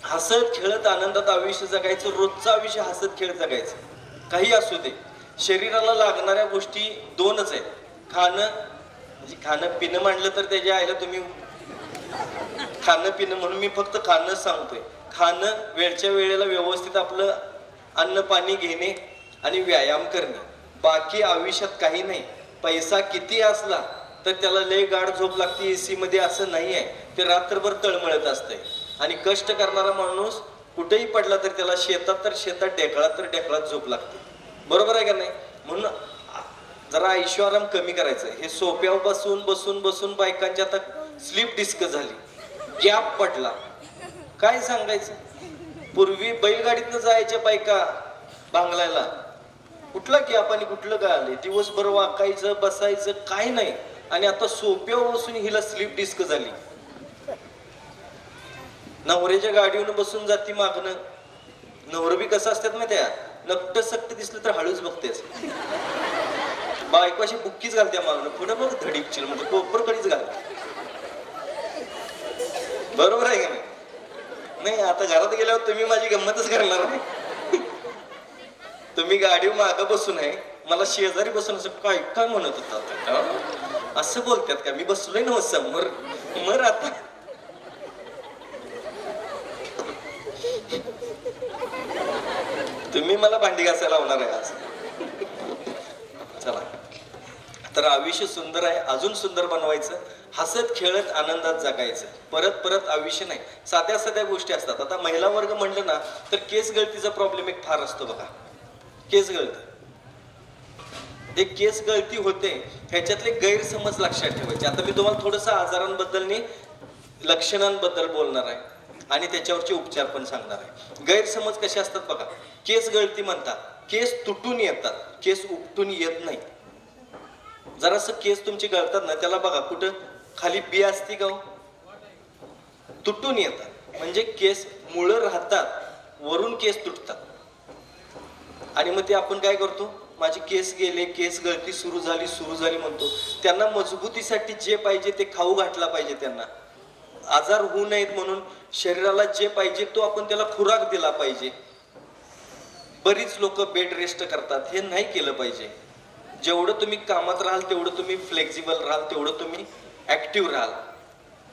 हसत खेळत आनंदात आयुष्य जगायचं, रोजचं आयुष्य हसत खेळत जगायचं. काही असू दे, शरीराला लागणाऱ्या गोष्टी दोनच आहेत. खाणं, म्हणजे खाणं पिणं मांडलं तर त्याच्या आईला तुम्ही खाणं पिणं म्हणून मी फक्त खाणं सांगतोय. खाणं, वेळच्या वेळेला व्यवस्थित आपलं अन्न पाणी घेणे आणि व्यायाम करणे. बाकी आयुष्यात काही नाही. पैसा किती असला तर त्याला लय गाढ झोप लागते एसी मध्ये असं नाही आहे. ते रात्रभर तळमळत असतंय. आणि कष्ट करणारा माणूस कुठेही पडला तर त्याला शेतात तर शेतात, ढेकळात तर ढेकळात झोप लागते. बरोबर आहे का नाही? म्हणून जरा ऐशोआराम कमी करायचं. हे सोप्यावर बसून बसून बसून बायकांची आता स्लीप डिस्क झाली, गॅप पडला. काय सांगायचं? पूर्वी बैलगाडीतनं जायच्या बायका बांगलायला, कुठला गॅप आणि कुठलं काय आले. दिवसभर वाकायचं बसायचं काय नाही. आणि आता सोप्यावर बसून हिला स्लीप डिस्क झाली. नवऱ्याच्या गाडीवर बसून जाती मागणं. नवरं बी कसं असतात माहिती आहे, नकट सक्ट दिसलं तर हळूच बघतेच. बायको अशी बुक्कीच घालते मागणं, पुढे बघ धडीकशील म्हणजे कोपर कधीच घालते. बरोबर आहे का नाही? नाही, आता घरात गेल्यावर तुम्ही माझी गंमतच करणार नाही. तुम्ही गाडी मागं बसून आहे, मला शेजारी बसून असं काय काय म्हणत होता, असं बोलतात का? मी बसलोय ना समोर. मर आता तुम्ही मला भांडी घासायला लावणार आहे आज. चला, तर आयुष्य सुंदर आहे, अजून सुंदर बनवायचं, हसत खेळत आनंदात जगायचं. परत परत आयुष्य नाही, साध्या साध्या गोष्टी असतात. आता महिला वर्ग म्हणलं ना तर केस गळतीचा प्रॉब्लेम एक फार असतो बघा. केस गळती, ते केस गळती होते ह्याच्यातले गैरसमज लक्षात ठेवायचे. आता मी तुम्हाला थोडंसं आजारांबद्दल आणि लक्षणांबद्दल बोलणार आहे आणि त्याच्यावरचे उपचार पण सांगणार आहे. गैरसमज कसे असतात बघा. केस गळती म्हणतात, केस तुटून येतात, केस उपटून येत नाही. जरासं केस तुमचे गळतात ना, त्याला बघा कुठं खाली बी असती का, तुटून येतात. म्हणजे केस मुळं राहतात, वरून केस तुटतात. आणि मग ते आपण काय करतो, माझे केस गेले, केस गळती सुरू झाली म्हणतो. त्यांना मजबूतीसाठी जे पाहिजे ते खाऊ घातला पाहिजे. त्यांना आजार होऊ नयेत म्हणून शरीराला जे पाहिजे तो आपण त्याला खुराक दिला पाहिजे. बरीच लोक बेड रेस्ट करतात, हे नाही केलं पाहिजे. जेवढं तुम्ही कामात राहाल तेवढं तुम्ही फ्लेक्झिबल राहाल, तेवढं तुम्ही ऍक्टिव्ह राहाल.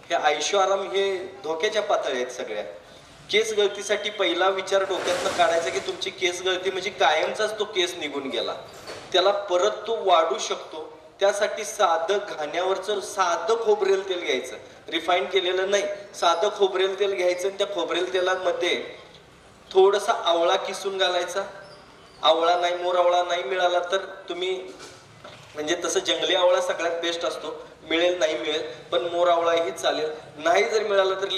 हे आयुष्य आराम हे धोक्याच्या पातळी आहेत सगळ्या. केस गळतीसाठी पहिला विचार डोक्यातनं काढायचा की तुमची केस गळती म्हणजे कायमचाच तो केस निघून गेला, त्याला परत तो वाढू शकतो. त्यासाठी साधं घाण्यावरचं साधं खोबरेल तेल घ्यायचं, रिफाईन केलेलं नाही. साधं खोबरेल तेल घ्यायचं आणि त्या खोबरेल तेलामध्ये थोडासा आवळा किसून घालायचा. आवळा नाही, मोर आवळा नाही मिळाला तर तुम्ही, म्हणजे तसं जंगली आवळा सगळ्यात बेस्ट असतो, मिळेल नाही मिळेल पण मोर आवळाही चालेल. नाही जर मिळाला तर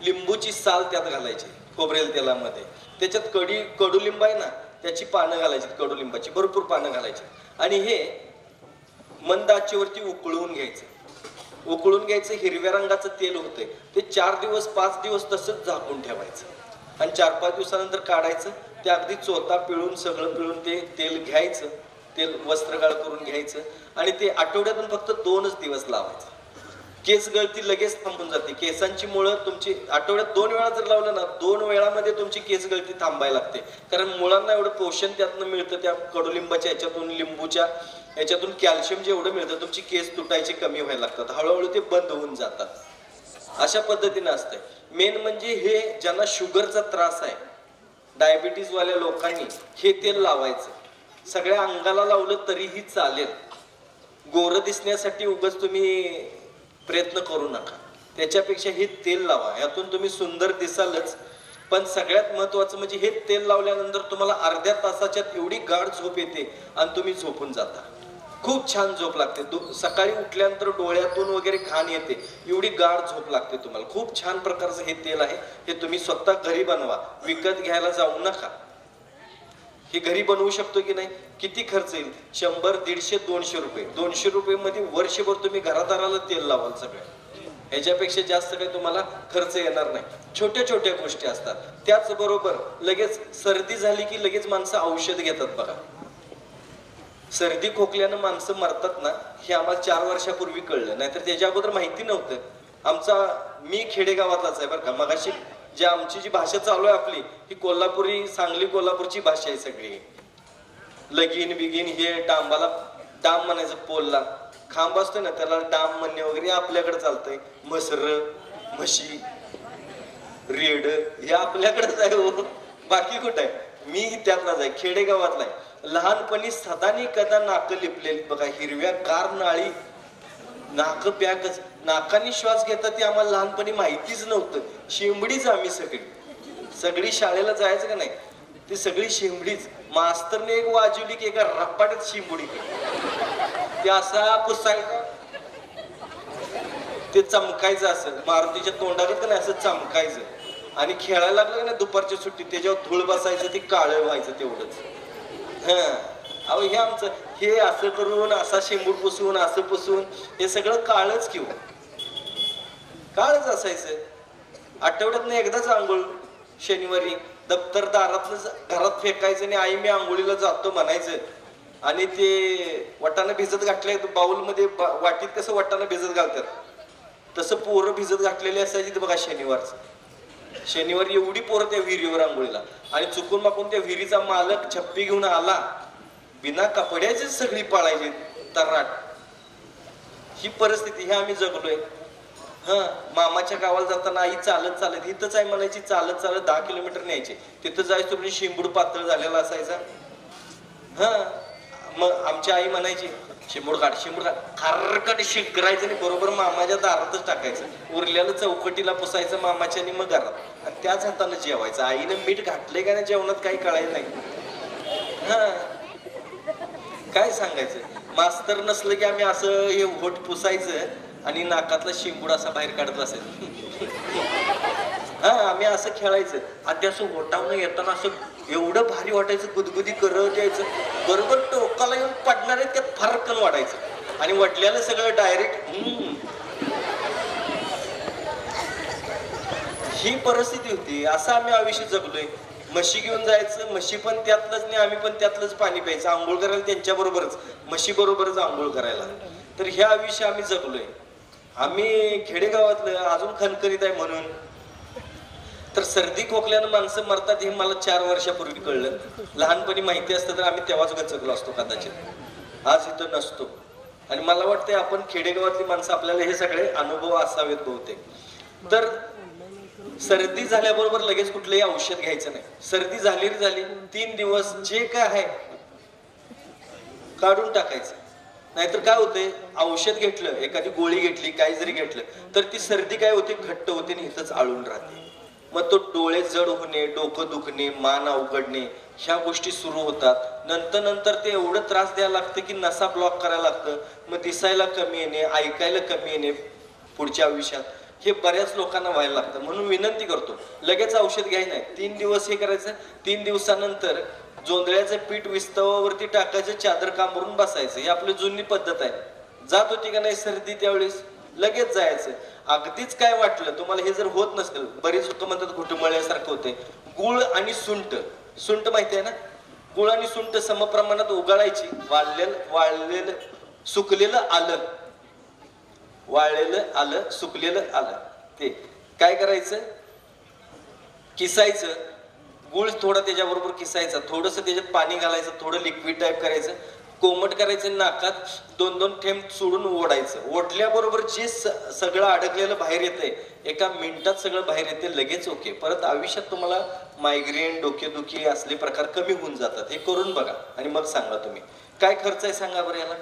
लिंबूची साल त्यात घालायची खोबरेल तेलामध्ये. त्याच्यात कडुलिंब आहे ना, त्याची पानं घालायची, कडुलिंबाची भरपूर पानं घालायची. आणि हे मंद आचेवरती उकळून घ्यायचं. उकळून घ्यायचं, हिरव्या रंगाचं तेल होतंय ते 4 दिवस 5 दिवस तसंच झाकून ठेवायचं. आणि 4-5 दिवसानंतर काढायचं. ते अगदी चोथा पिळून सगळं पिळून ते तेल घ्यायचं, तेल वस्त्रगाळ करून घ्यायचं. आणि ते आठवड्यातून फक्त 2च दिवस लावायचं. केस गळती लगेच थांबून जाते. केसांची मुळं तुमची आठवड्यात 2 वेळा जर लावलं ना, 2 वेळामध्ये तुमची केस गळती थांबायला लागते. कारण मुळांना एवढं पोषण त्यातनं मिळतं, त्या कडुलिंबाच्या ह्याच्यातून, लिंबूच्या ह्याच्यातून कॅल्शियम जेवढं मिळतं, तुमची केस तुटायचे कमी व्हायला लागतात. हळूहळू ते बंद होऊन जातात. अशा पद्धतीने असते. मेन म्हणजे हे ज्यांना शुगरचा त्रास आहे, डायबिटीज वाल्या लोकांनी हे तेल लावायचं. सगळ्या अंगाला लावलं तरीही चालेल. गोरं दिसण्यासाठी उगाच तुम्ही प्रयत्न करू नका. त्याच्यापेक्षा हे तेल लावा, यातून तुम्ही सुंदर दिसालच. पण सगळ्यात महत्वाचं म्हणजे हे तेल लावल्यानंतर तुम्हाला अर्ध्या तासाच्यात एवढी गाढ झोप येते आणि तुम्ही झोपून जाता. खूप छान झोप लागते. सकाळी उठल्यानंतर डोळ्यातून वगैरे घाण येते, एवढी गाढ झोप लागते तुम्हाला. खूप छान प्रकारचं हे तेल आहे. हे तुम्ही स्वतः घरी बनवा, विकत घ्यायला जाऊ नका. हे घरी बनवू शकतो की नाही? किती खर्च येईल? 100, 150, 200 रुपये. 200 रुपये मध्ये वर्षभर तुम्ही घरादाराला तेल लावाल सगळं. ह्याच्यापेक्षा जास्त काही तुम्हाला खर्च येणार नाही. छोट्या छोट्या गोष्टी असतात. त्याचबरोबर लगेच सर्दी झाली की लगेच माणसं औषध घेतात बघा. सर्दी खोकल्यानं माणसं मरतात ना, हे आम्हाला 4 वर्षापूर्वी कळलं, नाहीतर त्याच्या अगोदर माहिती नव्हतं. मी खेडेगावातलाच आहे बरं का. मगाशी जी आमची जी भाषा चालू आहे आपली ही कोल्हापुरी सांगली कोल्हापूरची भाषा आहे सगळी. लगीन बिगीन हे डांबाला डाम म्हणायचं, पोलला खांब असतोय ना त्याला डाम म्हणणे वगैरे आपल्याकडे चालतंय. मसर म्हशी रेड हे आपल्याकडेच आहे हो, बाकी कुठं आहे. मी त्यातलाच आहे, खेडेगावातला आहे. लहानपणी सदानी कदा नाकं लिपलेली बघा, हिरव्या गार नाळी, नाक पॅकच, नाकाने श्वास घेतात ते आम्हाला लहानपणी माहितीच नव्हतं. शेंबडीच आम्ही सगळी शाळेला जायचं का नाही ती सगळी शेंबडीच. मास्तरने एक वाजवली की एका रप्पाट्यात शेंबडी ते असा पुसायचा, ते चमकायचं असं मारुतीच्या तोंडाकडे का नाही असं चमकायचं. आणि खेळायला लागलं का नाही दुपारच्या सुट्टीत त्याच्यावर धूळ बसायचं, ते काळं व्हायचं तेवढंच. अहो हे आमचं हे असं करून असा शेंबूड पुसून असं पुसून हे सगळं काळच किंवा काळच असायचं. आठवड्यात नाही एकदाच आंघोळ, शनिवारी दप्तर दारातनं घरात फेकायचं आणि आई मी आंघोळीला जातो म्हणायचं. आणि ते वाटाणं भिजत घातलंय बाऊलमध्ये, वाटीत कसं वाटाणं भिजत घालतात तसं पोरं भिजत घातलेली असायची ते बघा. शनिवारी एवढी पोरं त्या विहिरीवर आंघोळीला. आणि चुकून माकून त्या विहिरीचा मालक छप्पी घेऊन आला, बिना कपड्याची सगळी पाळायची तर्राट. ही परिस्थिती हे आम्ही जगलोय. मामाच्या गावाला जाताना आई चालत चालत इथंच आहे म्हणायची, चालत चालत 10 किलोमीटर न्यायचे. तिथं जायचं तुम्ही शिंबूड पातळ झालेला असायचा. मग आमची आई म्हणायची शिंबूड काढ खारकट शिंकरायचं आणि बरोबर मामाच्या दारातच टाकायचं. उरल्याला चौकटीला पुसायचं मामाच्या आणि मग घरात. आणि त्याच हातानं जेवायचं. आईनं मीठ घातलंय का नाही जेवणात काही कळायचं नाही. काय सांगायचं. मास्तर नसलं की आम्ही असं हे होठ पुसायचं आणि नाकातला शिंबूड असा बाहेर काढत असायचं. आम्ही असं खेळायचं. आणि ते असं होटावून येताना असं एवढं भारी वाटायचं, गुदगुदी करत यायचं. बरोबर टोकाला येऊन पडणार आहे त्यात फारकन वाटायचं. आणि वडल्याला सगळं डायरेक्ट. ही परिस्थिती होती. असं आम्ही आयुष्य जगलोय. म्हशी घेऊन जायचं, म्हशी पण त्यातलंच नाही आम्ही पण त्यातलंच पाणी प्यायचं. आंघोळ करायला त्यांच्या बरोबरच, म्हशी बरोबरच आंघोळ करायला. तर ह्या आयुष्य आम्ही जगलोय. आम्ही खेडेगावातलं अजून खणखणीत आहे म्हणून. तर सर्दी खोकल्यानं माणसं मरतात हे मला 4 वर्षापूर्वी कळलं. लहानपणी माहिती असतं तर आम्ही तेव्हाच गचकलो असतो कदाचित, आज इथं नसतो. आणि मला वाटतंय आपण खेडेगावातली माणसं आपल्याला हे सगळे अनुभव असावेत बहुतेक. तर सर्दी झाल्याबरोबर लगेच कुठलंही औषध घ्यायचं नाही. सर्दी झाली 3 दिवस जे काय आहे काढून टाकायचं. नाहीतर काय होतंय, औषध घेतलं, एखादी गोळी घेतली, काही जरी घेतलं तर ती सर्दी काय होते, घट्ट होते आणि इथंच आळून राहते. मग तो डोळे जड होणे, डोकं दुखणे, मान अवघडणे ह्या गोष्टी सुरू होतात. नंतर ते एवढं त्रास द्यायला लागतं की नसा ब्लॉक करायला लागतं. मग दिसायला कमी येणे, ऐकायला कमी येणे पुढच्या आयुष्यात, हे बऱ्याच लोकांना व्हायला लागतं. म्हणून विनंती करतो, लगेच औषध घ्यायचं नाही. 3 दिवस हे करायचं. 3 दिवसानंतर जोंधळ्याचं पीठ विस्तवावरती टाकायचं, चादर कांबरून बसायचं. ही आपली जुनी पद्धत आहे. जात होती का नाही सर्दी त्यावेळेस, लगेच जायचं. अगदीच काय वाटलं तुम्हाला, हे जर होत नसेल, बरेच लोक म्हणतात घुटमळल्यासारखं होते. गुळ आणि सुंठ माहिती आहे ना, गुळ आणि सुंठ समप्रमाणात उगाळायची. वाळलेलं सुकलेलं आलं, वाळलेलं आलं, सुकलेलं आलं, ते काय करायचं, किसायचं. गुळ थोडा त्याच्याबरोबर किसायचा, थोडंसं त्याच्यात पाणी घालायचं, थोडं लिक्विड टाईप करायचं, कोमट करायचं, नाकात 2-2 थेंब सोडून ओढायचं. ओढल्याबरोबर जे सगळं अडकलेलं बाहेर येतंय, एका मिनिटात सगळं बाहेर येते, लगेच ओके. परत आयुष्यात तुम्हाला मायग्रेन, डोकेदुखी असले प्रकार कमी होऊन जातात. हे करून बघा आणि मग सांगा तुम्ही काय खर्च आहे सांगा बरं याला.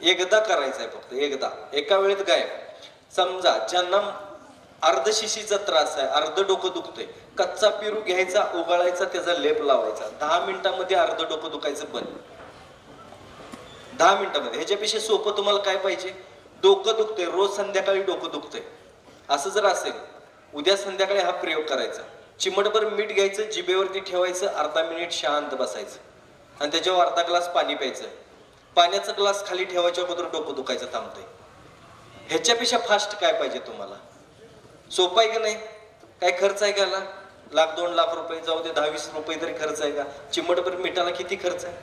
एकदा करायचं आहे फक्त, एकदा, एका वेळेत गायब. समजा ज्यांना अर्धशिशीचा त्रास आहे, अर्ध डोकं दुखतंय, कच्चा पेरू घ्यायचा, उगाळायचा, त्याचा लेप लावायचा. 10 मिनिटांमध्ये अर्ध डोकं दुखायचं बंद. 10 मिनिटांमध्ये. ह्याच्यापेक्षा सोपं तुम्हाला काय पाहिजे. डोकं दुखतंय, रोज संध्याकाळी डोकं दुखतंय असं जर असेल, उद्या संध्याकाळी हा प्रयोग करायचा. चिमटभर मीठ घ्यायचं, जिभेवरती ठेवायचं, अर्धा मिनिट शांत बसायचं आणि त्याच्यावर अर्धा ग्लास पाणी प्यायचं. पाण्याचा ग्लास खाली ठेवायच्या अगोदर डोकं दुखायचं थांबतंय. ह्याच्यापेक्षा फास्ट काय पाहिजे तुम्हाला. सोपं आहे का नाही. काय खर्च आहे का याला, 1,00,000-2 लाख रुपये जाऊ दे, 10-20 रुपये तरी खर्च आहे का. चिमटभर मिठाला किती खर्च आहे.